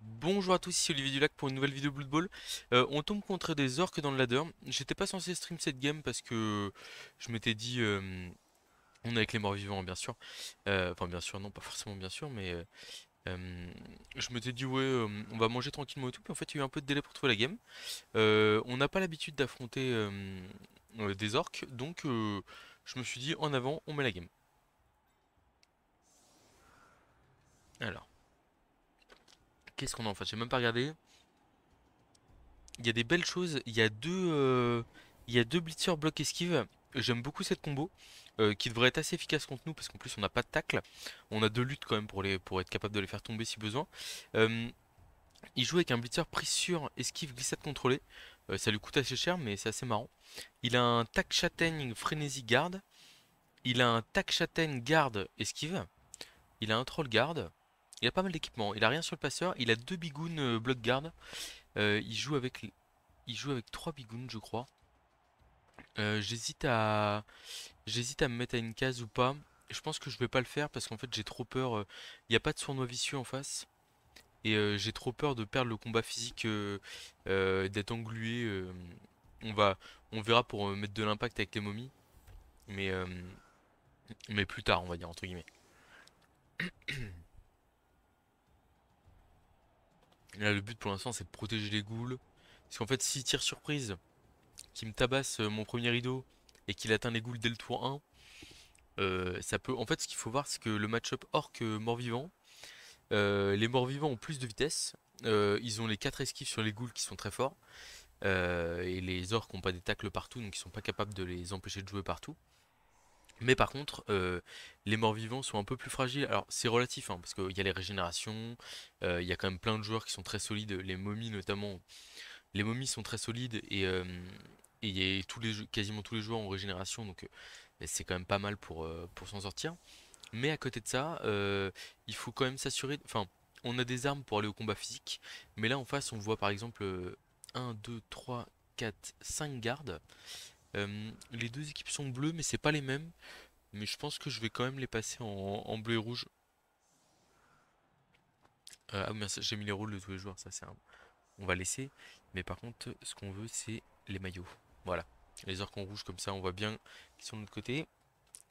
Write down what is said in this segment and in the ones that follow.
Bonjour à tous, ici Olivier Dulac pour une nouvelle vidéo Blood Bowl. On tombe contre des orques dans le ladder. J'étais pas censé stream cette game parce que je m'étais dit, on est avec les morts vivants bien sûr. Enfin bien sûr, non pas forcément bien sûr, mais je m'étais dit ouais, on va manger tranquillement et tout. Puis en fait il y a eu un peu de délai pour trouver la game. On n'a pas l'habitude d'affronter des orques, donc je me suis dit en avant, on met la game. Alors, qu'est-ce qu'on a en face? J'ai même pas regardé. Il y a des belles choses. Il y a deux blitzers bloc esquive. J'aime beaucoup cette combo qui devrait être assez efficace contre nous parce qu'en plus on n'a pas de tacle. On a deux luttes quand même pour être capable de les faire tomber si besoin. Euh, il joue avec un blitzer prise sur esquive glissade contrôlée. Ça lui coûte assez cher mais c'est assez marrant. Il a un tac châtaigne frénésie garde. Il a un tac châtaigne garde esquive. Il a un troll garde. Il a pas mal d'équipements. Il a rien sur le passeur. Il a deux bigounes bloc garde. Il joue avec trois bigounes je crois. Euh, j'hésite à j'hésite à me mettre à une case ou pas. Je pense que je vais pas le faire parce qu'en fait j'ai trop peur. Il n'y a pas de sournois vicieux en face et j'ai trop peur de perdre le combat physique, d'être englué. On va, on verra pour mettre de l'impact avec les momies, mais euh, mais plus tard on va dire entre guillemets. Là le but pour l'instant c'est de protéger les ghouls parce qu'en fait s'il tire surprise, qu'il me tabasse mon premier rideau et qu'il atteint les ghouls dès le tour 1. Ça peut. En fait, ce qu'il faut voir, c'est que le match-up orc mort-vivant, les morts-vivants ont plus de vitesse. Ils ont les 4 esquives sur les ghouls qui sont très forts. Et les orcs n'ont pas des tacles partout, donc ils sont pas capables de les empêcher de jouer partout. Mais par contre, les morts-vivants sont un peu plus fragiles. Alors c'est relatif, hein, parce qu'il y a les régénérations, il y a quand même plein de joueurs qui sont très solides, les momies notamment. Les momies sont très solides et il y a quasiment tous les joueurs en régénération, donc c'est quand même pas mal pour s'en sortir. Mais à côté de ça, il faut quand même s'assurer. Enfin, on a des armes pour aller au combat physique, mais là en face, on voit par exemple 1, 2, 3, 4, 5 gardes. Les deux équipes sont bleues, mais c'est pas les mêmes. Mais je pense que je vais quand même les passer en bleu et rouge. Ah merci, j'ai mis les rôles de tous les joueurs, ça c'est un. On va laisser. Mais par contre, ce qu'on veut, c'est les maillots. Voilà. Les orques en rouge, comme ça, on voit bien qu'ils sont de l'autre côté.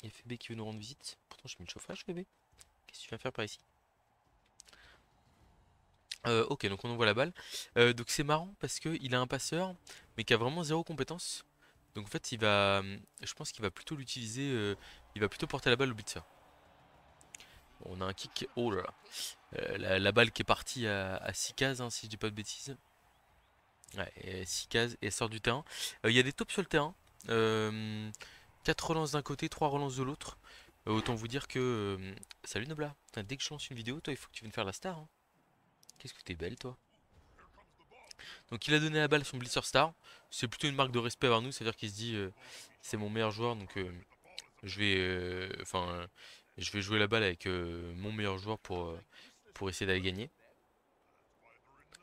Il y a Fébé qui veut nous rendre visite. Pourtant, j'ai mis le chauffage, Fébé. Qu'est-ce que tu viens faire par ici? Ok, donc on envoie la balle. Donc c'est marrant parce que il a un passeur, mais qui a vraiment zéro compétence. Donc en fait, je pense qu'il va plutôt l'utiliser. Il va plutôt porter la balle au blitzer. Bon, on a un kick. Oh là là. La balle qui est partie à 6 cases, hein, si je dis pas de bêtises. Ouais, 6 cases et elle sort du terrain. Il y a des taupes sur le terrain. Euh, 4 relances d'un côté, 3 relances de l'autre. Autant vous dire que. Salut Nobla. Putain, dès que je lance une vidéo, toi, il faut que tu viennes faire la star, hein. Qu'est-ce que t'es belle, toi. Donc il a donné la balle à son Blitzer Star. C'est plutôt une marque de respect vers nous, c'est-à-dire qu'il se dit c'est mon meilleur joueur, donc je vais, je vais jouer la balle avec mon meilleur joueur pour essayer d'aller gagner.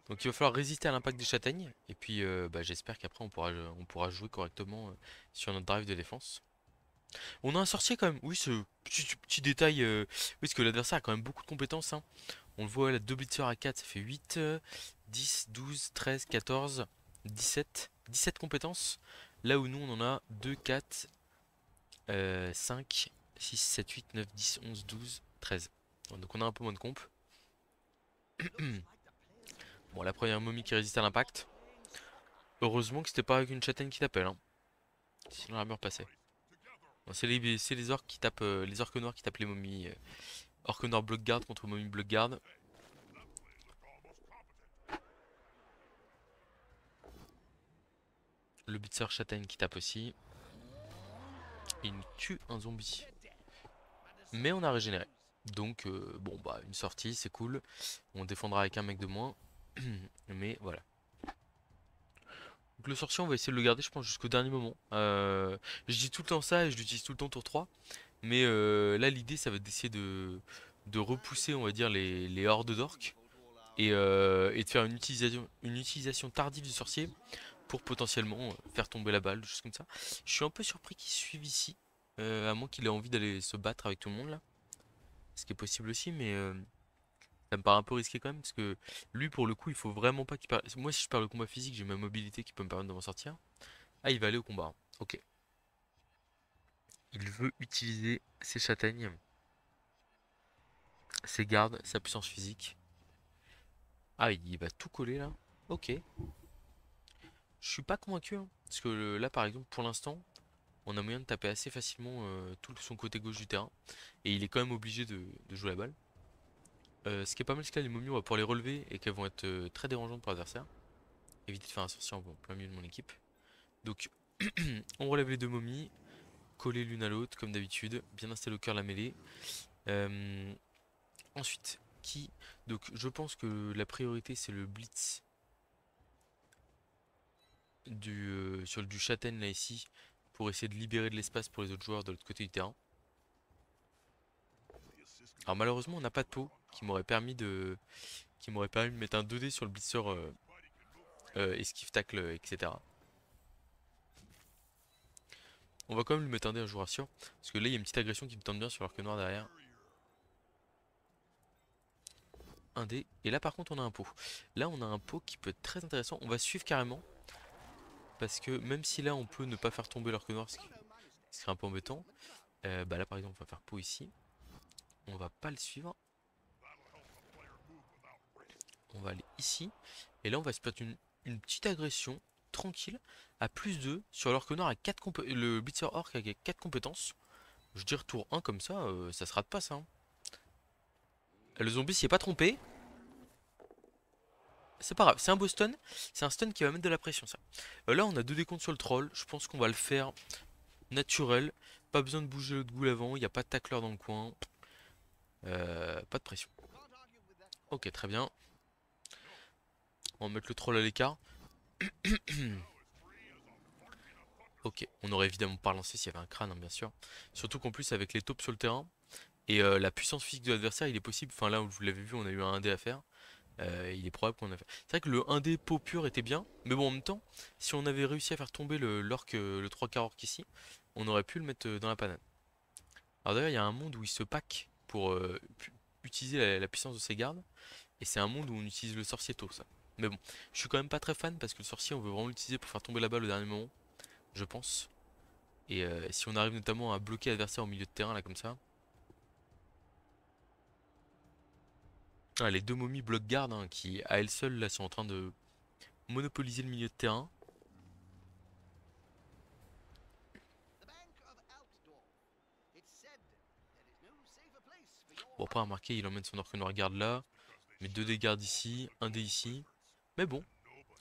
Donc il va falloir résister à l'impact des châtaignes, et puis bah, j'espère qu'après on pourra jouer correctement sur notre drive de défense. On a un sorcier quand même, oui, ce petit détail, oui, parce que l'adversaire a quand même beaucoup de compétences, hein. On le voit, la 2 blitzer à 4, ça fait 8, 10, 12, 13, 14, 17. 17 compétences. Là où nous, on en a 2, 4, 5, 6, 7, 8, 9, 10, 11, 12, 13. Bon, donc on a un peu moins de comp. Bon, la première momie qui résiste à l'impact. Heureusement que c'était pas avec une châtaigne qui t'appelle, hein. Sinon l'armure passait. Bon, c'est les orques qui tapent, les orques noirs qui tapent les momies. Orque noir block guard contre momie block guard. Le blitzer châtaigne qui tape aussi. Et il nous tue un zombie. Mais on a régénéré. Donc, bon, bah, une sortie, c'est cool. On défendra avec un mec de moins. Mais voilà. Donc, le sorcier, on va essayer de le garder, je pense, jusqu'au dernier moment. Je dis tout le temps ça et je l'utilise tout le temps tour 3. Mais là, l'idée, ça va être d'essayer de repousser, on va dire, les hordes d'orques. Et de faire une utilisation tardive du sorcier pour potentiellement faire tomber la balle, juste comme ça. Je suis un peu surpris qu'il suive ici. À moins qu'il ait envie d'aller se battre avec tout le monde là. Ce qui est possible aussi, mais Ça me paraît un peu risqué quand même, parce que lui, pour le coup, il faut vraiment pas qu'il perde. Moi, si je perds le combat physique, j'ai ma mobilité qui peut me permettre de m'en sortir. Ah, il va aller au combat, hein. Ok. Il veut utiliser ses châtaignes, ses gardes, sa puissance physique. Ah, il va tout coller là. Ok. Je suis pas convaincu, hein, parce que là, par exemple, pour l'instant, on a moyen de taper assez facilement tout son côté gauche du terrain. Et il est quand même obligé de jouer la balle. Ce qui est pas mal, c'est que là, les momies, on va pouvoir les relever et qu'elles vont être très dérangeantes pour l'adversaire. Éviter de faire un sorcier en plein milieu de mon équipe. Donc, on relève les deux momies, coller l'une à l'autre, comme d'habitude, bien installer au cœur la mêlée. Euh, ensuite, qui. Donc, je pense que la priorité, c'est le blitz du châtaigne là ici, pour essayer de libérer de l'espace pour les autres joueurs de l'autre côté du terrain. Alors malheureusement on n'a pas de pot qui m'aurait permis de mettre un 2D sur le blitzer esquive tacle etc. On va quand même lui mettre un dé, je vous rassure, parce que là il y a une petite agression qui me tente bien sur l'arc noir derrière. Un dé, et là par contre on a un pot. Là on a un pot qui peut être très intéressant, on va suivre carrément, parce que même si là on peut ne pas faire tomber l'arc noir, ce qui serait un peu embêtant, bah là par exemple on va faire pot ici, on va pas le suivre, on va aller ici, et là on va se mettre une petite agression tranquille à plus 2 sur l'orque noir à 4 le blitzer orc a 4 compétences. Je dis tour 1 comme ça, ça se rate pas ça, hein. Le zombie s'y est pas trompé. C'est pas grave, c'est un beau stun. C'est un stun qui va mettre de la pression ça. Là on a 2 décomptes sur le troll. Je pense qu'on va le faire naturel. Pas besoin de bouger l'autre goule avant. Il n'y a pas de tacleur dans le coin. Pas de pression. Ok, très bien. On va mettre le troll à l'écart. Ok, on aurait évidemment pas lancé s'il y avait un crâne, hein, bien sûr. Surtout qu'en plus avec les taupes sur le terrain et la puissance physique de l'adversaire, il est possible. Enfin là où vous l'avez vu, on a eu un 1D à faire. Il est probable qu'on a fait. C'est vrai que le 1D pot pur était bien, mais bon en même temps, si on avait réussi à faire tomber l'orc, le 3 quarts orc ici, on aurait pu le mettre dans la panade. Alors d'ailleurs, il y a un monde où il se pack pour utiliser la puissance de ses gardes, et c'est un monde où on utilise le sorcier tôt, ça. Mais bon, je suis quand même pas très fan parce que le sorcier, on veut vraiment l'utiliser pour faire tomber la balle au dernier moment, je pense. Et si on arrive notamment à bloquer l'adversaire au milieu de terrain, là comme ça. Ah, les deux momies bloc garde hein, qui, à elles seules, là, sont en train de monopoliser le milieu de terrain. Bon, après, remarquez, il emmène son orque noir garde là. Mais deux dés garde ici, un dé ici. Mais bon,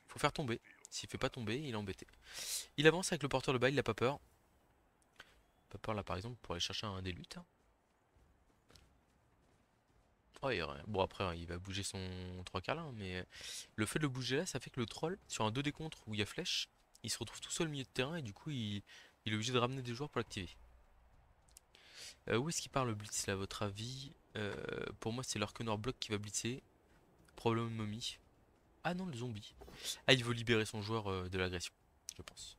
faut faire tomber. S'il fait pas tomber, il est embêté. Il avance avec le porteur de bail, il a pas peur. Pas peur là par exemple pour aller chercher un dé lutte. Oh, bon après il va bouger son 3 quarts là, hein, mais le fait de le bouger là, ça fait que le troll, sur un 2D contre où il y a flèche, il se retrouve tout seul au milieu de terrain et du coup il est obligé de ramener des joueurs pour l'activer. Où est-ce qu'il part le blitz là à votre avis? Pour moi c'est l'orque noir bloc qui va blitzer. Problème momie. Ah non le zombie. Ah il veut libérer son joueur de l'agression, je pense.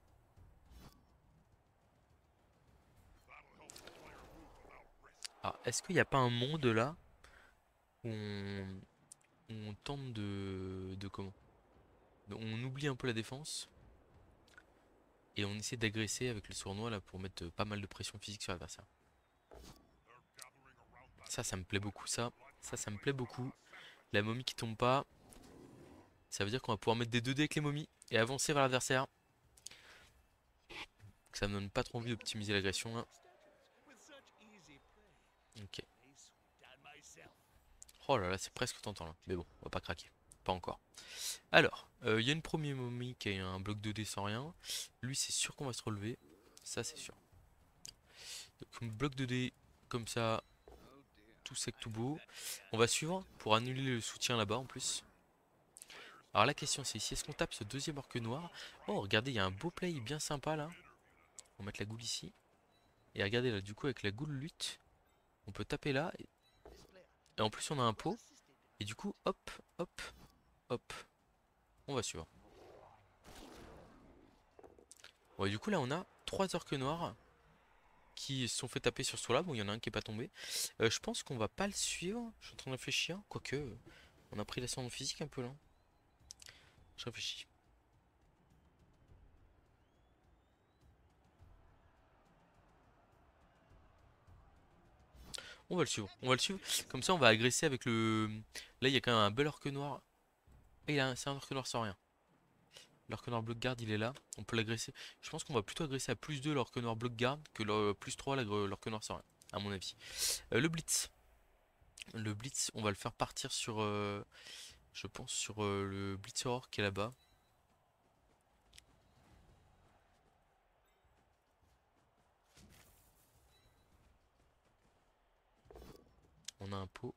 Alors est-ce qu'il n'y a pas un monde là où on tente de comment? On oublie un peu la défense et on essaie d'agresser avec le sournois là pour mettre pas mal de pression physique sur l'adversaire. Ça me plaît beaucoup ça. Ça me plaît beaucoup. La momie qui tombe pas, ça veut dire qu'on va pouvoir mettre des 2D avec les momies et avancer vers l'adversaire. Ça me donne pas trop envie d'optimiser l'agression là. Ok. Oh là là, c'est presque tentant là. Mais bon, on va pas craquer. Pas encore. Alors, il y a une première momie qui a un bloc 2D sans rien. Lui, c'est sûr qu'on va se relever. Ça, c'est sûr. Donc, un bloc 2D comme ça, tout sec, tout beau. On va suivre pour annuler le soutien là-bas en plus. Alors la question c'est ici, est-ce qu'on tape ce deuxième orque noir? Oh regardez, il y a un beau play bien sympa là. On va mettre la goule ici. Et regardez là, du coup avec la goule lutte, on peut taper là. Et en plus on a un pot. Et du coup, hop, hop, hop. On va suivre. Bon et du coup là on a trois orques noirs. qui se sont fait taper sur ce tour-là. Bon, il y en a un qui est pas tombé. Je pense qu'on va pas le suivre. Je suis en train de réfléchir. Quoique, on a pris l'ascendant physique un peu là. Je réfléchis. On va le suivre. On va le suivre. Comme ça, on va agresser avec le. Là, il y a quand même un bel orque noir. Et c'est un orque noir sans rien. L'orque noir block guard, il est là. On peut l'agresser. Je pense qu'on va plutôt agresser à +2 l'orque noir block guard que le +3 l'orque noir sans rien. À mon avis. Le blitz. Le blitz, on va le faire partir sur. Je pense sur le blitzer orc qui est là-bas. On a un pot.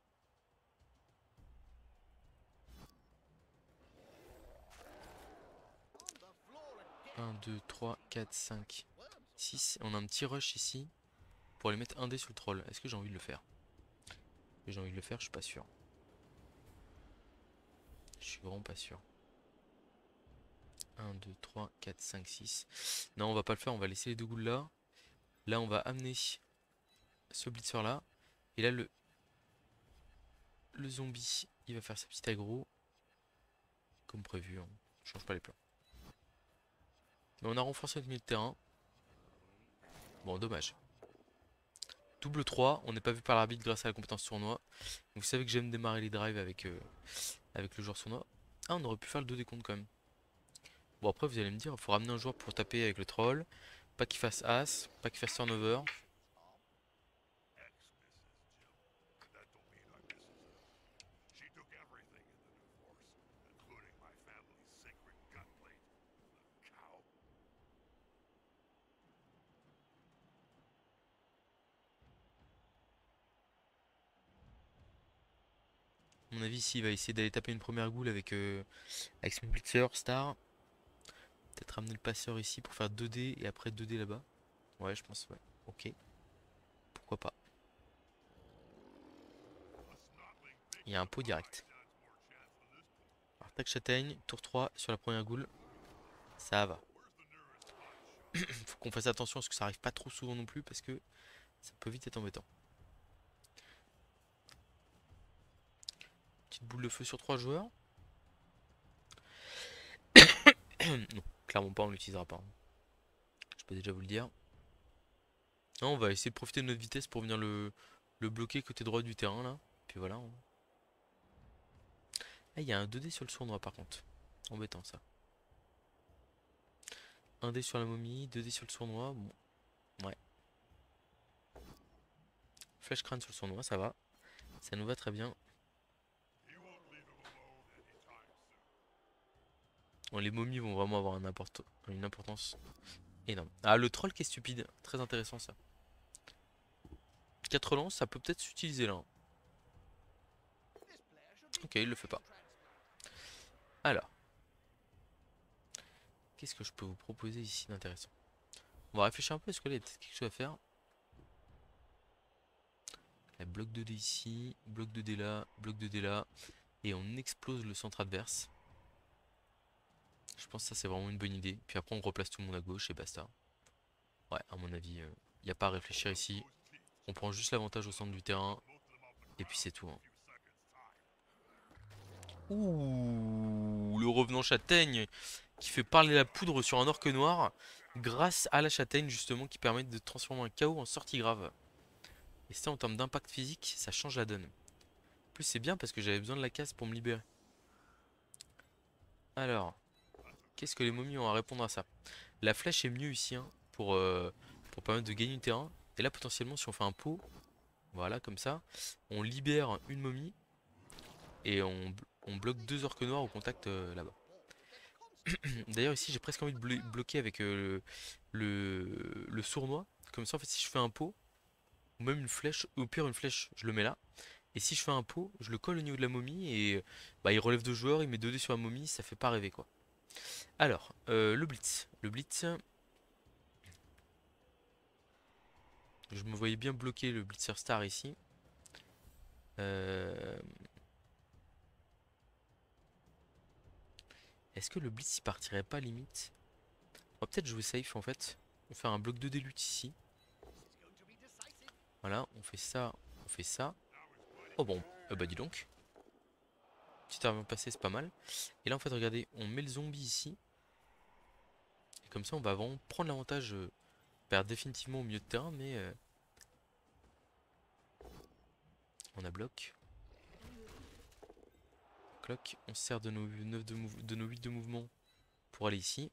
1, 2, 3, 4, 5, 6. On a un petit rush ici pour aller mettre un dé sur le troll. Est-ce que j'ai envie de le faire? J'ai envie de le faire, je suis pas sûr. Je suis vraiment pas sûr. 1, 2, 3, 4, 5, 6. Non, on va pas le faire, on va laisser les deux goules là. Là, on va amener ce blitzer là. Et là, le zombie, il va faire sa petite aggro. Comme prévu, hein. On change pas les plans. Mais on a renforcé notre milieu de terrain. Bon, dommage. Double 3, on n'est pas vu par l'arbitre grâce à la compétence tournoi. Vous savez que j'aime démarrer les drives avec le joueur sournois. Ah, on aurait pu faire le 2 des comptes quand même. Bon, après, vous allez me dire, il faut ramener un joueur pour taper avec le troll. Pas qu'il fasse as, pas qu'il fasse turnover. À mon avis, ici, il va essayer d'aller taper une première goule avec son blitzer star. Peut-être ramener le passeur ici pour faire 2D et après 2D là-bas. Ouais, je pense, ouais. Ok, pourquoi pas. Il y a un pot direct. Alors, tac, châtaigne, tour 3 sur la première goule. Ça va. Faut qu'on fasse attention à ce que ça arrive pas trop souvent non plus parce que ça peut vite être embêtant. Petite boule de feu sur 3 joueurs. Non, clairement pas, on l'utilisera pas. Je peux déjà vous le dire. Non, on va essayer de profiter de notre vitesse pour venir le bloquer côté droit du terrain là. Puis voilà. Ah, il y a un 2D sur le sournois par contre. Embêtant ça. 1D sur la momie, 2D sur le sournois. Bon, ouais. Flash crâne sur le sournois, ça va. Ça nous va très bien. Bon, les momies vont vraiment avoir une importance énorme. Ah, le troll qui est stupide. Très intéressant ça. 4 lances, ça peut peut-être s'utiliser là. Ok, il le fait pas. Alors, qu'est-ce que je peux vous proposer ici d'intéressant? On va réfléchir un peu, est-ce qu'il y a peut-être quelque chose à faire? Là, bloc 2D ici, bloc 2D là, bloc 2D là. Et on explose le centre adverse. Je pense que ça c'est vraiment une bonne idée. Puis après on replace tout le monde à gauche et basta. Ouais, à mon avis, il n'y a pas à réfléchir ici. On prend juste l'avantage au centre du terrain. Et puis c'est tout, hein. Ouh, le revenant châtaigne qui fait parler la poudre sur un orque noir grâce à la châtaigne justement qui permet de transformer un chaos en sortie grave. Et ça en termes d'impact physique, ça change la donne. En plus c'est bien parce que j'avais besoin de la casse pour me libérer. Alors, qu'est-ce que les momies ont à répondre à ça? La flèche est mieux ici hein, pour permettre de gagner du terrain. Et là potentiellement si on fait un pot, voilà comme ça, on libère une momie et on bloque deux orques noirs au contact là-bas. D'ailleurs ici j'ai presque envie de bloquer avec le sournois. Comme ça en fait si je fais un pot, ou même une flèche, ou au pire une flèche, je le mets là. Et si je fais un pot, je le colle au niveau de la momie et bah, il relève deux joueurs, il met 2 dés sur la momie, ça fait pas rêver quoi. Alors, le blitz. Le blitz, je me voyais bien bloquer le blitzer star ici. Euh, Est-ce que le blitz il partirait pas limite? On va peut-être jouer safe en fait. On va faire un bloc 2 d lutte ici. Voilà, on fait ça, on fait ça. Oh bon, bah dis donc. Petit arme passé, c'est pas mal. Et là en fait regardez, on met le zombie ici. Et comme ça on va vraiment prendre l'avantage. Perd définitivement au milieu de terrain, mais on a bloc. Cloc, on se sert de nos 9 de nos 8 de mouvement pour aller ici.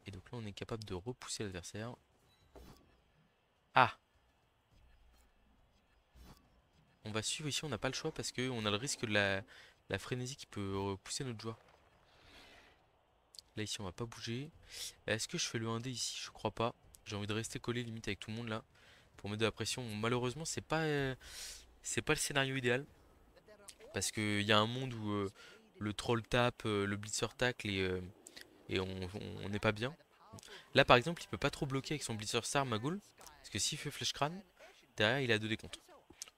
Et donc là on est capable de repousser l'adversaire. Ah! On va suivre ici, on n'a pas le choix parce qu'on a le risque de la frénésie qui peut repousser notre joueur. Là ici on va pas bouger. Est-ce que je fais le 1D ici? Je crois pas. J'ai envie de rester collé limite avec tout le monde là. Pour mettre de la pression. Malheureusement c'est pas le scénario idéal. Parce qu'il y a un monde où le troll tape, le blitzer tacle et on n'est pas bien. Là par exemple il peut pas trop bloquer avec son blitzer star Magul. Parce que s'il fait flèche crâne, derrière il a 2 décomptes.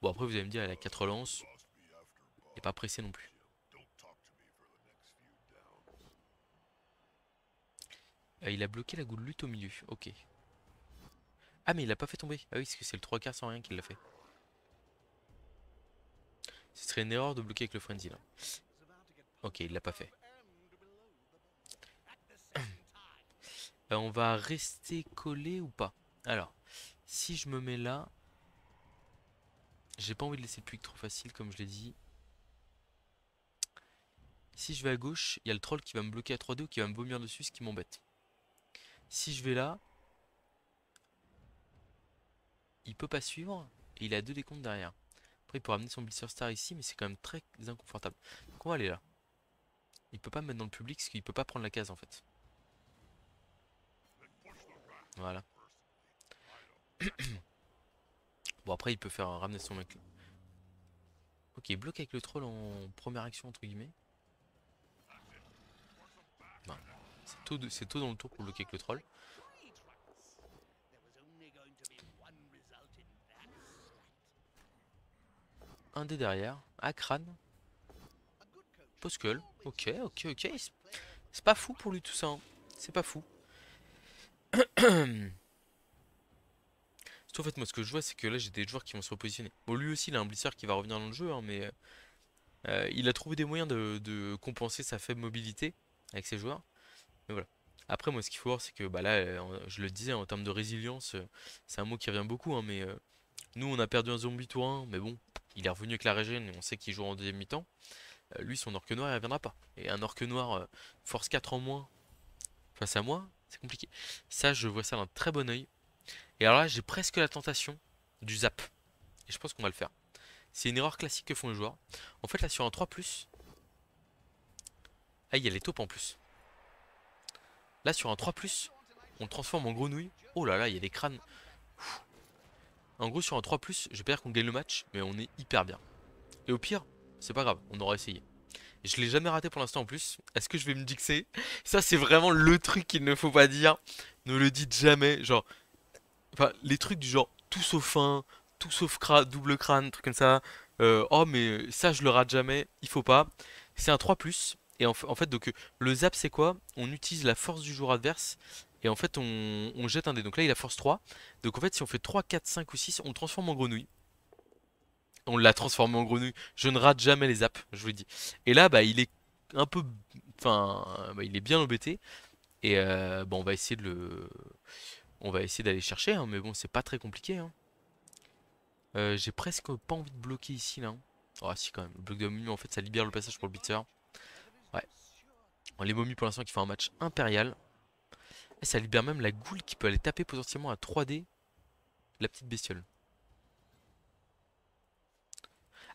Bon après vous allez me dire il a 4 relances. Il est pas pressé non plus. Il a bloqué la goule lutte au milieu. Ok. Ah mais il a pas fait tomber. Ah oui parce que c'est le 3 quarts sans rien qu'il l'a fait. Ce serait une erreur de bloquer avec le frenzy là. Ok il l'a pas fait. On va rester collé ou pas? Alors, si je me mets là, j'ai pas envie de laisser le puits trop facile comme je l'ai dit. Si je vais à gauche, il y a le troll qui va me bloquer à 3D ou qui va me vomir dessus, ce qui m'embête. Si je vais là, il peut pas suivre et il a 2 décomptes derrière. Après il pourra amener son Blitzer Star ici, mais c'est quand même très inconfortable. Donc on va aller là. Il peut pas me mettre dans le public parce qu'il peut pas prendre la case en fait. Voilà. Bon après il peut faire ramener son mec. Ok, il bloque avec le troll en première action entre guillemets. Non. C'est tôt dans le tour pour bloquer avec le troll. Un dé derrière. À crâne. Poskull. Ok, ok, ok. C'est pas fou pour lui tout ça. Hein. C'est pas fou. Surtout en fait moi ce que je vois c'est que là j'ai des joueurs qui vont se repositionner. Bon lui aussi il a un blitzer qui va revenir dans le jeu hein, mais il a trouvé des moyens de compenser sa faible mobilité avec ses joueurs. Mais voilà. Après moi ce qu'il faut voir c'est que bah là je le disais en termes de résilience c'est un mot qui revient beaucoup hein, mais nous on a perdu un zombie tour 1 mais bon il est revenu avec la régène et on sait qu'il joue en deuxième mi-temps. Lui son orque noir il reviendra pas. Et un orque noir force 4 en moins face à moi c'est compliqué. Ça je vois ça d'un très bon oeil. Et alors là j'ai presque la tentation du zap. Et je pense qu'on va le faire. C'est une erreur classique que font les joueurs. En fait là sur un 3+, ah il y a les taupes en plus. Là sur un 3+, on le transforme en grenouille. Oh là là, il y a des crânes. En gros sur un 3+, je vais pas dire qu'on gagne le match, mais on est hyper bien. Et au pire, c'est pas grave, on aura essayé. Et je l'ai jamais raté pour l'instant en plus. Est-ce que je vais me dixer? Ça c'est vraiment le truc qu'il ne faut pas dire. Ne le dites jamais. Genre, enfin les trucs du genre tout sauf un, tout sauf double crâne, truc comme ça. Oh mais ça je le rate jamais, il faut pas. C'est un 3+. Et en fait donc le zap c'est quoi? On utilise la force du joueur adverse. Et en fait on jette un dé. Donc là il a force 3. Donc en fait si on fait 3, 4, 5 ou 6, on le transforme en grenouille. On l'a transformé en grenouille. Je ne rate jamais les zaps, je vous le dis. Et là bah il est un peu... Enfin bah, il est bien embêté. Et bon on va essayer de le... On va essayer d'aller chercher, hein, mais bon c'est pas très compliqué. Hein. J'ai presque pas envie de bloquer ici là. Oh si quand même, le bloc de momie en fait ça libère le passage pour le blitzer. Ouais. Bon, les momies pour l'instant qui font un match impérial. Et ça libère même la goule qui peut aller taper potentiellement à 3D la petite bestiole.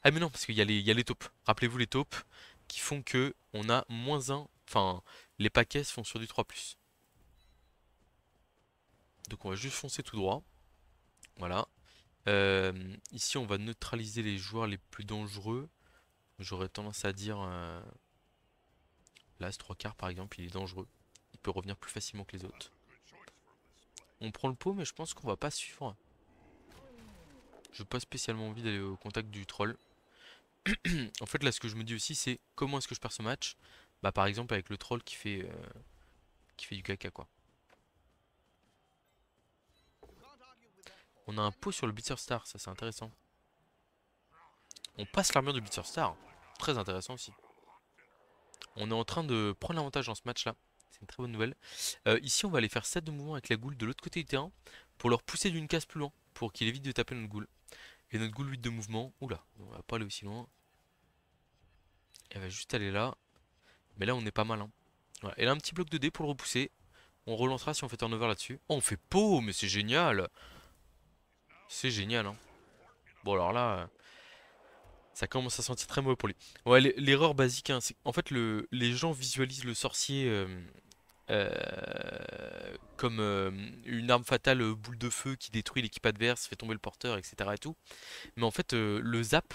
Ah mais non parce il y a les taupes. Rappelez-vous les taupes qui font que on a -1. Enfin les paquets se font sur du 3+. Donc on va juste foncer tout droit. Voilà. Ici on va neutraliser les joueurs les plus dangereux. J'aurais tendance à dire... Là, ce 3 quarts par exemple, il est dangereux. Il peut revenir plus facilement que les autres. On prend le pot, mais je pense qu'on va pas suivre. Je n'ai pas spécialement envie d'aller au contact du troll. En fait, là, ce que je me dis aussi, c'est comment est-ce que je perds ce match? Bah, par exemple, avec le troll qui fait du caca, quoi. On a un pot sur le Blitzer Star, ça c'est intéressant. On passe l'armure du Blitzer Star. Très intéressant aussi. On est en train de prendre l'avantage dans ce match-là. C'est une très bonne nouvelle. Ici, on va aller faire 7 de mouvement avec la goule de l'autre côté du terrain pour leur pousser d'une case plus loin, pour qu'il évite de taper notre goule. Et notre goule 8 de mouvement, oula, on va pas aller aussi loin. Elle va juste aller là. Mais là, on est pas mal. Hein. Voilà. Et là, un petit bloc de dés pour le repousser. On relancera si on fait turnover là-dessus. Oh, on fait pot, mais c'est génial. C'est génial. Hein. Bon, alors là, ça commence à sentir très mauvais pour lui. Ouais, l'erreur basique, hein, c'est en fait, les gens visualisent le sorcier comme une arme fatale boule de feu qui détruit l'équipe adverse, fait tomber le porteur, etc. et tout. Mais en fait, le zap,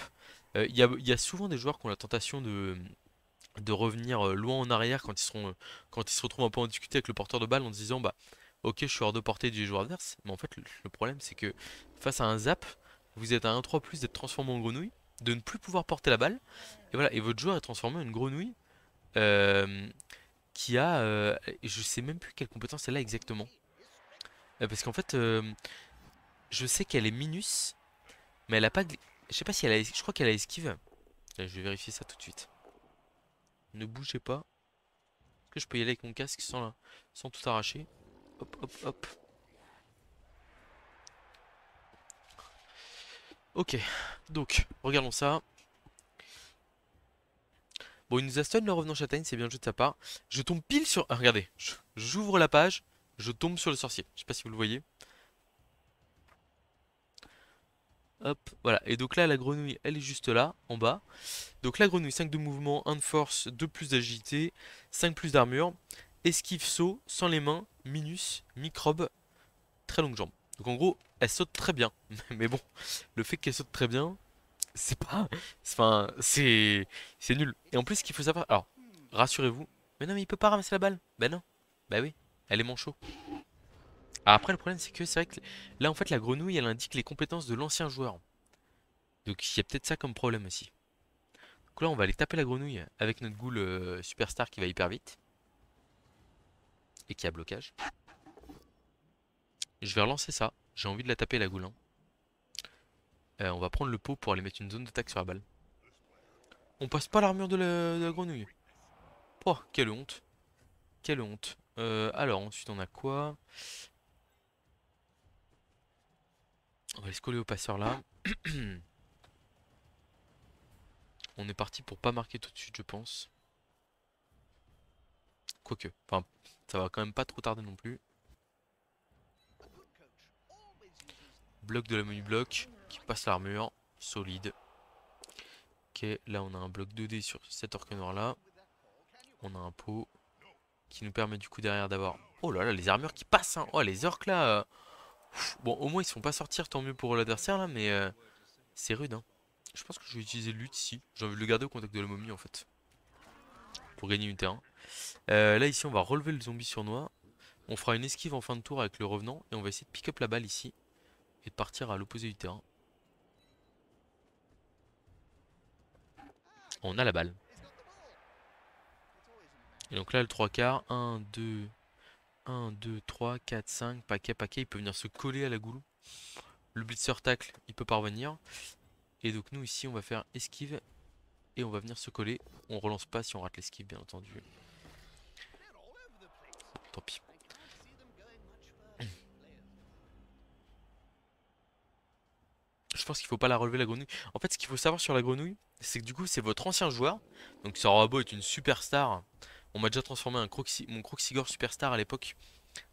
il y a souvent des joueurs qui ont la tentation de revenir loin en arrière quand ils se retrouvent un peu en difficulté avec le porteur de balle en se disant bah ok je suis hors de portée du joueur adverse. Mais en fait le problème c'est que face à un zap, vous êtes à 1-3 plus d'être transformé en grenouille, de ne plus pouvoir porter la balle, et voilà, et votre joueur est transformé en une grenouille euh, qui a je sais même plus quelle compétence elle a exactement. Parce qu'en fait je sais qu'elle est minus, mais elle a pas de... Je sais pas si elle a... Je crois qu'elle a esquive. Je vais vérifier ça tout de suite. Ne bougez pas. Est-ce que je peux y aller avec mon casque sans tout arracher? Hop, hop, hop. Ok, donc, regardons ça. Bon, il nous a stun le revenant châtaigne, c'est bien joué de sa part. Je tombe pile sur... Ah, regardez, j'ouvre la page, je tombe sur le sorcier. Je sais pas si vous le voyez. Hop, voilà. Et donc là, la grenouille, elle est juste là, en bas. Donc la grenouille, 5 de mouvement, 1 de force, 2 plus d'agilité, 5 plus d'armure. Esquive, saut, sans les mains, minus, microbe, très longue jambe. Donc en gros, elle saute très bien. Mais bon, le fait qu'elle saute très bien, c'est pas... Enfin, c'est nul. Et en plus, ce qu'il faut savoir... Alors, rassurez-vous. Mais non, mais il peut pas ramasser la balle. Bah non. Bah oui, elle est manchot. Alors après, le problème, c'est que c'est vrai que là, en fait, la grenouille, elle indique les compétences de l'ancien joueur. Donc il y a peut-être ça comme problème aussi. Donc là, on va aller taper la grenouille avec notre goule superstar qui va hyper vite. Et qui a blocage. Je vais relancer ça. J'ai envie de la taper la goule. Hein. On va prendre le pot pour aller mettre une zone d'attaque sur la balle. On passe pas l'armure de la grenouille. Oh, quelle honte. Quelle honte. Alors, ensuite, on a quoi? On va aller se coller au passeur là. On est parti pour pas marquer tout de suite, je pense. Quoique. Enfin, ça va quand même pas trop tarder non plus. Bloc de la menu bloc qui passe l'armure. Solide. Ok, là on a un bloc 2D sur cet orc noir là. On a un pot qui nous permet du coup derrière d'avoir... Oh là là, les armures qui passent hein. Oh les orcs là bon au moins ils se font pas sortir, tant mieux pour l'adversaire là, mais c'est rude hein. Je pense que je vais utiliser le lutte ici. J'ai envie de le garder au contact de la momie en fait. Pour gagner du terrain. Là ici on va relever le zombie surnois. On fera une esquive en fin de tour avec le revenant. Et on va essayer de pick up la balle ici. Et de partir à l'opposé du terrain. On a la balle. Et donc là le 3 quarts. 1, 2, 1, 2, 3, 4, 5. Paquet, paquet. Il peut venir se coller à la goulou. Le blitzer tacle, il peut pas revenir. Et donc nous ici on va faire esquive. Et on va venir se coller. On relance pas si on rate l'esquive bien entendu. Tant pis. Je pense qu'il faut pas la relever la grenouille. En fait ce qu'il faut savoir sur la grenouille, c'est que du coup c'est votre ancien joueur. Donc ça aura beau être une superstar. On m'a déjà transformé mon Croxigore superstar à l'époque.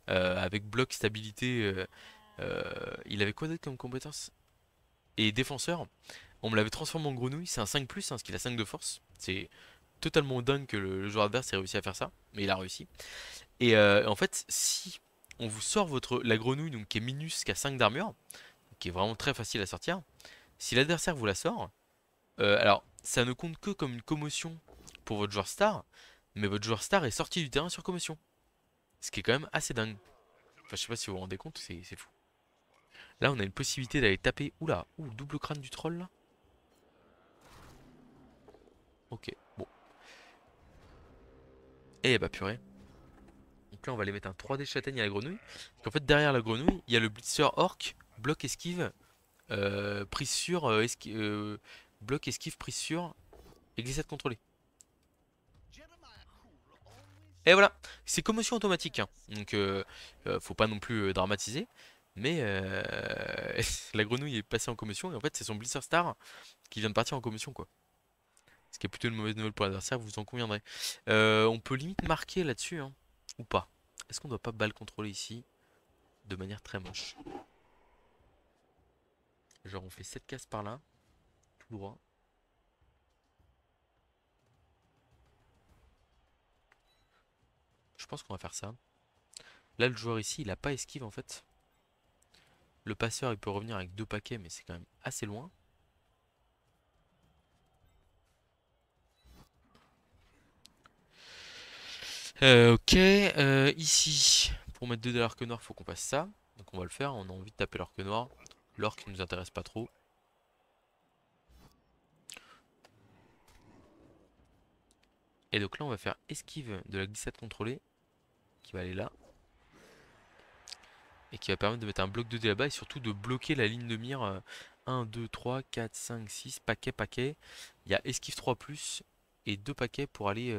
Avec bloc, stabilité. Il avait quoi d'autre comme compétence? Et défenseur. On me l'avait transformé en grenouille. C'est un 5+, hein, parce qu'il a 5 de force. C'est totalement dingue que le joueur adverse ait réussi à faire ça. Mais il a réussi. Et en fait, si on vous sort la grenouille donc, qui est minus, qui a 5 d'armure, qui est vraiment très facile à sortir, si l'adversaire vous la sort, alors ça ne compte que comme une commotion pour votre joueur star, mais votre joueur star est sorti du terrain sur commotion. Ce qui est quand même assez dingue. Enfin, je sais pas si vous vous rendez compte, c'est fou. Là, on a une possibilité d'aller taper. Oula, double crâne du troll là. Ok, bon. Et bah purée. Donc là, on va aller mettre un 3D châtaigne à la grenouille. Parce qu'en fait, derrière la grenouille, il y a le blitzer orc bloc esquive, prise sûre, bloc esquive, prise sûre et glissade contrôlée. Et voilà, c'est commotion automatique, hein. Donc faut pas non plus dramatiser. Mais la grenouille est passée en commotion et en fait c'est son Blitzer Star qui vient de partir en commotion quoi. Ce qui est plutôt une mauvaise nouvelle pour l'adversaire, vous en conviendrez. On peut limite marquer là-dessus, hein, ou pas. Est-ce qu'on doit pas balle contrôler ici de manière très moche? Genre on fait 7 cases par là, tout droit. Je pense qu'on va faire ça. Là le joueur ici il a pas esquive en fait. Le passeur il peut revenir avec 2 paquets mais c'est quand même assez loin. Ok, ici pour mettre 2 de l'arc noir faut qu'on fasse ça. Donc on va le faire, on a envie de taper l'arc noir. L'orc ne nous intéresse pas trop. Et donc là on va faire esquive de la glissade contrôlée qui va aller là. Et qui va permettre de mettre un bloc 2D là-bas et surtout de bloquer la ligne de mire 1, 2, 3, 4, 5, 6, paquet, paquet. Il y a esquive 3 plus et 2 paquets pour aller...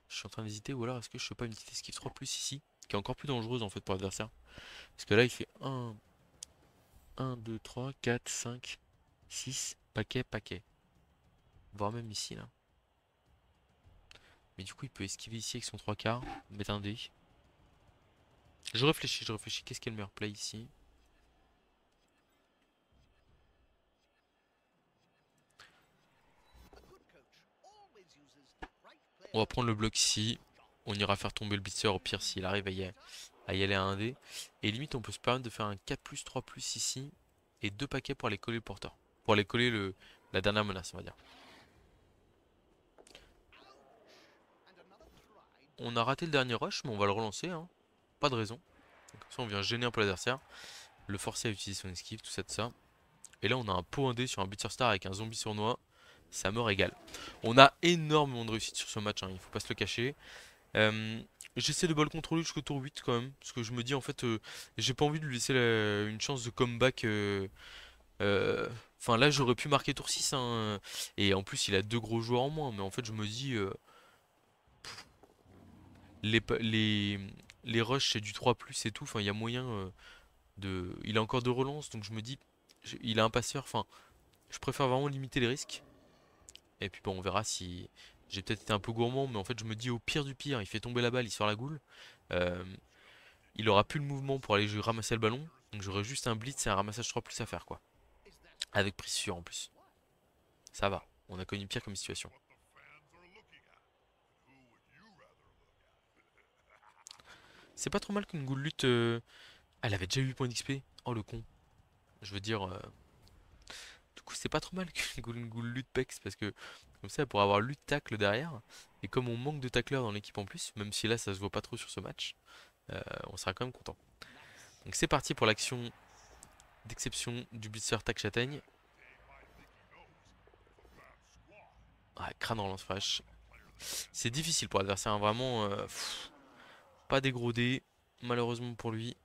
Je suis en train d'hésiter ou alors est-ce que je fais pas une petite esquive 3 plus ici qui est encore plus dangereuse en fait pour l'adversaire. Parce que là il fait 1, 2, 3, 4, 5, 6, paquet, paquet. Voire même ici là. Mais du coup il peut esquiver ici avec son 3 quarts, mettre un dé. Je réfléchis, je réfléchis. Qu'est-ce qui est le meilleur play ici? On va prendre le bloc ici. On ira faire tomber le blitzer au pire s'il arrive à y aller à 1D. Et limite on peut se permettre de faire un 4 plus 3 plus ici. Et 2 paquets pour aller coller le porteur. Pour aller coller la dernière menace on va dire. On a raté le dernier rush mais on va le relancer, hein. Pas de raison. Donc, comme ça on vient gêner un peu l'adversaire. Le forcer à utiliser son esquive, tout ça de ça. Et là on a un pot 1D sur un blitzer star avec un zombie sournois. Ça me régale. On a énormément de réussite sur ce match, hein, il faut pas se le cacher. Euh, J'essaie de ball contrôler jusqu'au tour 8 quand même. Parce que je me dis en fait, j'ai pas envie de lui laisser une chance de comeback. Euh, Enfin là j'aurais pu marquer tour 6, hein, et en plus il a 2 gros joueurs en moins. Mais en fait je me dis, les, les rushs c'est du 3 plus et tout. Enfin il y a moyen de... Il a encore 2 relances donc je me dis, il a un passeur. Enfin je préfère vraiment limiter les risques. Et puis bon on verra si... J'ai peut-être été un peu gourmand mais en fait je me dis au pire du pire il fait tomber la balle, il sort la goule. Euh, Il aura plus le mouvement pour aller ramasser le ballon. Donc j'aurai juste un blitz et un ramassage 3 plus à faire quoi. Avec prise sûre en plus. Ça va. On a connu pire comme situation. C'est pas trop mal qu'une goule lutte. Elle avait déjà 8 points d'XP. Oh le con. Je veux dire. Du coup c'est pas trop mal qu'une goule lutte pex. Parce que comme ça elle pourra avoir lutte tacle derrière. Et comme on manque de tacleurs dans l'équipe en plus. Même si là ça se voit pas trop sur ce match. On sera quand même content. Donc c'est parti pour l'action d'exception du blitzer tac châtaigne. Ah, crâne en lance flash. C'est difficile pour l'adversaire, hein, vraiment. Pas des gros dés, malheureusement pour lui.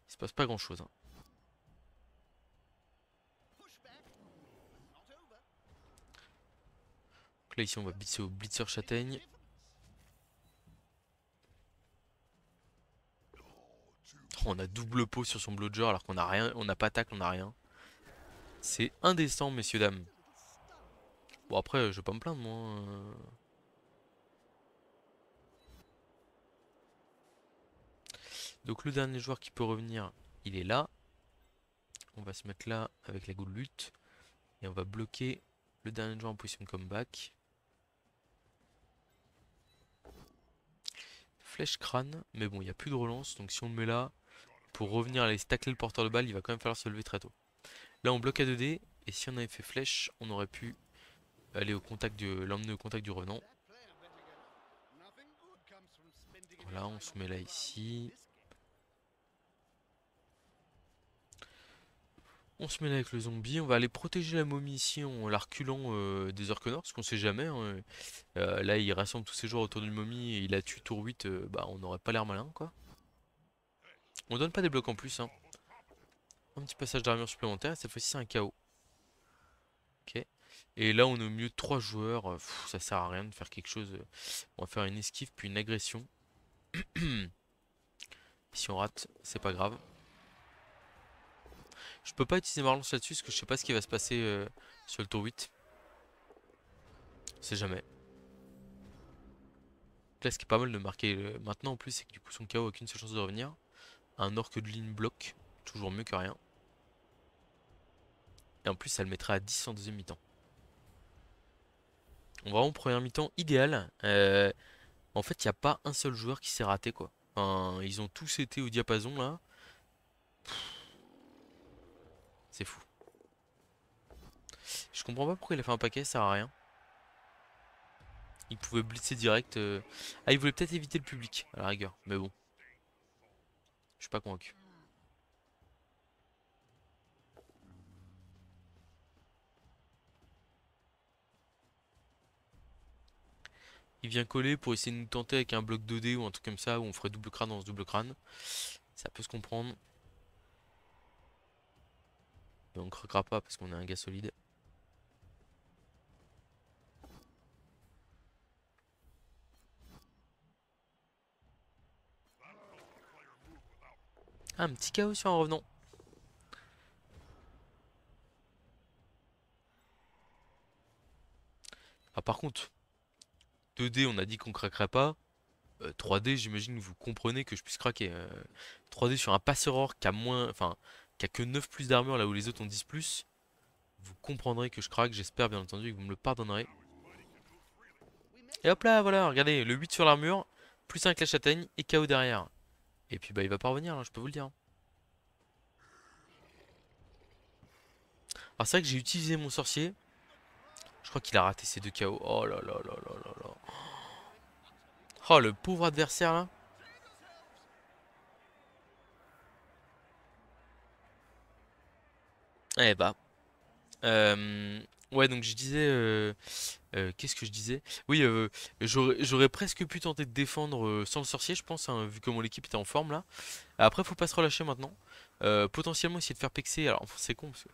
Il se passe pas grand chose, hein. Donc là, ici, on va blitzer au blitzer châtaigne. Oh, on a double pot sur son blodger alors qu'on a rien, on n'a pas tacle, on a rien. C'est indécent, messieurs, dames. Bon, après, je vais pas me plaindre, moi, hein. Donc, le dernier joueur qui peut revenir, il est là. On va se mettre là avec la goule lutte. Et on va bloquer le dernier joueur en position de comeback. Flèche crâne, mais bon, il n'y a plus de relance. Donc, si on le met là, pour revenir aller tacler le porteur de balle, il va quand même falloir se lever très tôt. Là, on bloque à 2D. Et si on avait fait flèche, on aurait pu aller au contact l'emmener au contact du revenant. Voilà, on se met là ici. On se met là avec le zombie, on va aller protéger la momie ici en la reculant des orques nord, parce qu'on sait jamais, hein. Là il rassemble tous ses joueurs autour d'une momie et il la tue tour 8, bah on n'aurait pas l'air malin quoi. On donne pas des blocs en plus, hein. Un petit passage d'armure supplémentaire, cette fois-ci c'est un KO. Ok. Et là on est au milieu de 3 joueurs, ça sert à rien de faire quelque chose. On va faire une esquive puis une agression. Si on rate, c'est pas grave. Je peux pas utiliser ma relance là-dessus parce que je sais pas ce qui va se passer sur le tour 8. On sait jamais. Là, ce qui est pas mal de marquer maintenant en plus, c'est que du coup son KO a qu'une seule chance de revenir. Un orc de ligne bloc, toujours mieux que rien. Et en plus, ça le mettra à 10 en deuxième mi-temps. On va en première mi-temps idéal. En fait, il n'y a pas un seul joueur qui s'est raté quoi. Enfin, ils ont tous été au diapason là. C'est fou. Je comprends pas pourquoi il a fait un paquet, ça sert à rien. Il pouvait blitzer direct. Ah, il voulait peut-être éviter le public, à la rigueur. Mais bon, je suis pas convaincu. Il vient coller pour essayer de nous tenter avec un bloc 2D ou un truc comme ça, où on ferait double crâne dans ce double crâne. Ça peut se comprendre. Mais on craquera pas parce qu'on est un gars solide. Ah, un petit KO sur un revenant. Ah, par contre, 2D, on a dit qu'on craquerait pas. 3D, j'imagine que vous comprenez que je puisse craquer. 3D sur un passeur or qui a moins, enfin, qui a que 9 plus d'armure là où les autres ont 10 plus. Vous comprendrez que je craque, j'espère bien entendu que vous me le pardonnerez. Et hop là, voilà, regardez, le 8 sur l'armure, plus 1 avec la châtaigne et KO derrière. Et puis bah il va pas revenir, hein, je peux vous le dire. Alors c'est vrai que j'ai utilisé mon sorcier. Je crois qu'il a raté ses 2 KO. Oh là là là là là là. Oh le pauvre adversaire là. Eh bah. Ouais donc je disais qu'est-ce que je disais? Oui, j'aurais presque pu tenter de défendre sans le sorcier, je pense, hein, vu comment l'équipe était en forme là. Après, faut pas se relâcher maintenant. Potentiellement essayer de faire pexer. Alors, c'est con, parce que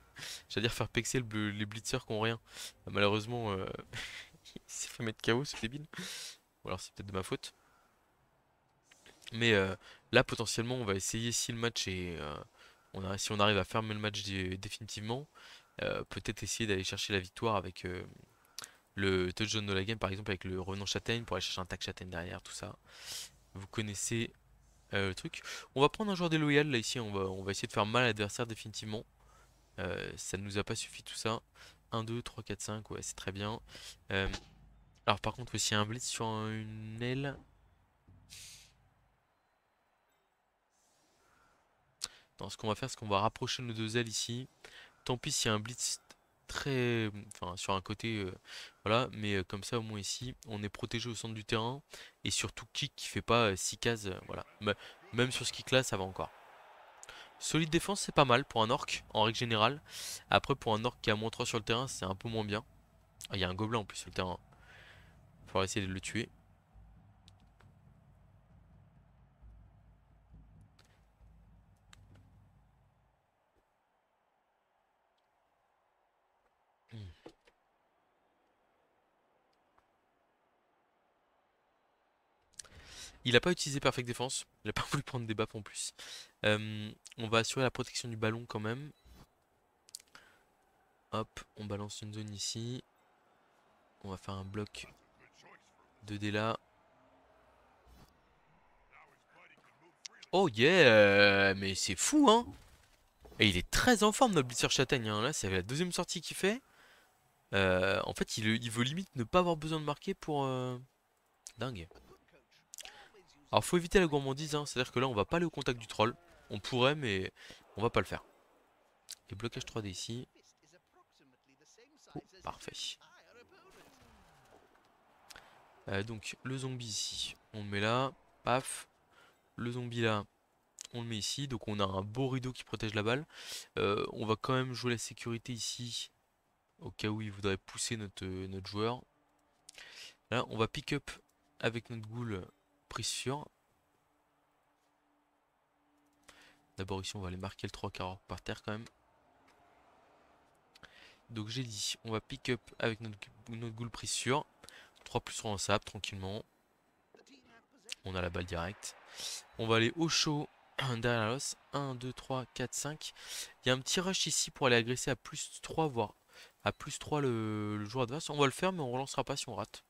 j'allais dire faire pexer les blitzers qui ont rien. Malheureusement, il s'est fait mettre KO, c'est débile. Ou alors, c'est peut-être de ma faute. Mais là, potentiellement, on va essayer si le match est. Si on arrive à fermer le match définitivement, peut-être essayer d'aller chercher la victoire avec le touchdown de la game, par exemple, avec le revenant châtaigne pour aller chercher un tac châtaigne derrière, tout ça. Vous connaissez le truc. On va prendre un joueur déloyal là ici, on va essayer de faire mal à l'adversaire définitivement. Ça ne nous a pas suffi tout ça. 1, 2, 3, 4, 5, ouais c'est très bien. Euh, alors par contre aussi un blitz sur une aile. Non, ce qu'on va faire c'est qu'on va rapprocher nos deux ailes ici. Tant pis s'il y a un blitz très... Enfin sur un côté... voilà, mais comme ça au moins ici on est protégé au centre du terrain. Et surtout kick qui fait pas 6 cases. Voilà. Même sur ce kick là ça va encore. Solide défense, c'est pas mal pour un orc en règle générale. Après, pour un orc qui a -3 sur le terrain, c'est un peu moins bien. Ah, il y a un gobelin en plus sur le terrain. Il faudra essayer de le tuer. Hmm. Il a pas utilisé Perfect Défense. Il a pas voulu prendre des baffes en plus. On va assurer la protection du ballon quand même. Hop, on balance une zone ici. On va faire un bloc 2D là. Oh yeah! Mais c'est fou hein! Et il est très en forme notre blitzer châtaigne, hein. Là, c'est la deuxième sortie qu'il fait. En fait, il veut limite ne pas avoir besoin de marquer pour... Dingue. Alors, faut éviter la gourmandise, hein. C'est-à-dire que là, on va pas aller au contact du troll. On pourrait, mais on va pas le faire. Et blocage 3D ici. Oh, parfait. Donc, le zombie ici, on le met là. Paf. Le zombie là, On le met ici, donc on a un beau rideau qui protège la balle. On va quand même jouer la sécurité ici, au cas où il voudrait pousser notre joueur. Là, on va pick up avec notre ghoul prise sûre. D'abord ici, on va aller marquer le 3 quarts par terre quand même. Donc j'ai dit, on va pick up avec notre ghoul prise sûre. 3 plus sur un sap, tranquillement. On a la balle directe. On va aller au chaud derrière l'os. 1, 2, 3, 4, 5. Il y a un petit rush ici pour aller agresser à plus 3, voire à plus 3 le joueur adverse. On va le faire, mais on relancera pas si on rate.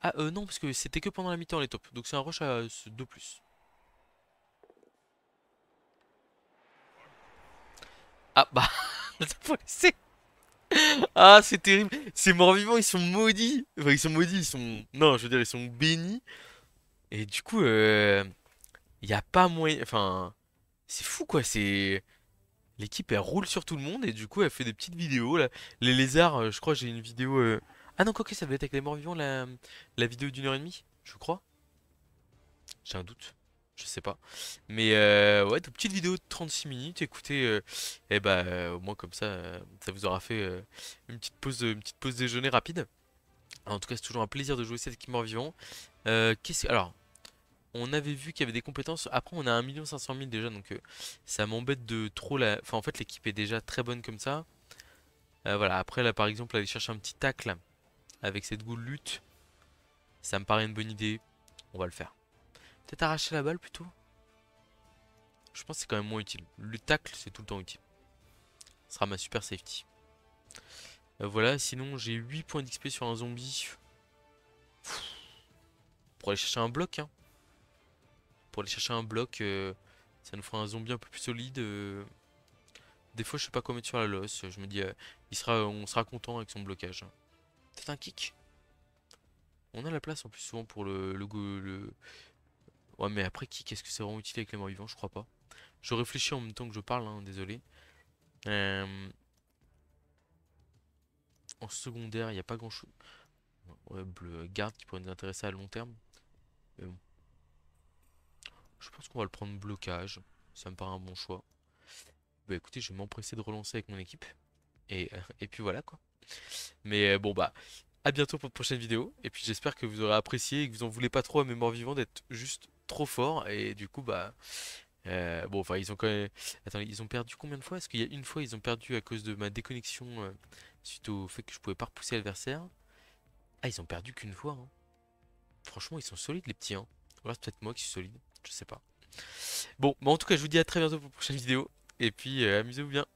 Ah non, parce que c'était que pendant la mi-temps les tops. Donc c'est un rush à 2 plus. Ah bah, faut laisser. Ah, c'est terrible. Ces morts-vivants, ils sont maudits. Enfin, ils sont maudits, ils sont... Non, je veux dire, ils sont bénis. Et du coup, il n'y a pas moyen... Enfin, c'est fou, quoi. C'est... L'équipe, elle roule sur tout le monde et du coup, elle fait des petites vidéos, là. Les lézards, je crois, j'ai une vidéo... Ah non, quoi que ça devait être avec les morts-vivants, la vidéo d'1 h 30, je crois. J'ai un doute. Je sais pas. Mais ouais, de petites vidéos de 36 minutes. Écoutez, et bah, au moins comme ça vous aura fait une petite pause déjeuner rapide. En tout cas, c'est toujours un plaisir de jouer cette équipe mort-vivant. Alors, on avait vu qu'il y avait des compétences. Après, on a 1 500 000 déjà, donc ça m'embête de trop la. Enfin, en fait, l'équipe est déjà très bonne comme ça. Voilà, après, là, par exemple, aller chercher un petit tacle avec cette goule lutte, ça me paraît une bonne idée. On va le faire. Peut-être arracher la balle plutôt. Je pense que c'est quand même moins utile. Le tacle, c'est tout le temps utile. Ce sera ma super safety. Voilà, sinon j'ai 8 points d'XP sur un zombie. Pour aller chercher un bloc, hein. Pour aller chercher un bloc, ça nous fera un zombie un peu plus solide. Des fois, je sais pas quoi mettre sur la losse. Je me dis, on sera content avec son blocage. Peut-être un kick. On a la place en plus souvent pour le... Ouais, mais après, kick, est-ce que c'est vraiment utile avec les morts vivants? Je crois pas. Je réfléchis en même temps que je parle, hein, désolé. Euh, En secondaire, il n'y a pas grand-chose. Ouais, bleu garde qui pourrait nous intéresser à long terme. Mais bon, je pense qu'on va le prendre blocage. Ça me paraît un bon choix. Bah écoutez, je vais m'empresser de relancer avec mon équipe. Et puis voilà quoi. Mais bon bah, à bientôt pour une prochaine vidéo. Et puis j'espère que vous aurez apprécié et que vous en voulez pas trop à mes morts vivants d'être juste trop forts. Et du coup bah... bon enfin ils ont quand même... Attendez, ils ont perdu combien de fois? Est-ce qu'il y a une fois ils ont perdu à cause de ma déconnexion suite au fait que je pouvais pas repousser l'adversaire? Ah ils ont perdu qu'une fois, hein. Franchement, ils sont solides les petits, hein. Ou alors c'est peut-être moi qui suis solide, je sais pas. Bon, bah en tout cas, je vous dis à très bientôt pour une prochaine vidéo. Et puis, amusez-vous bien.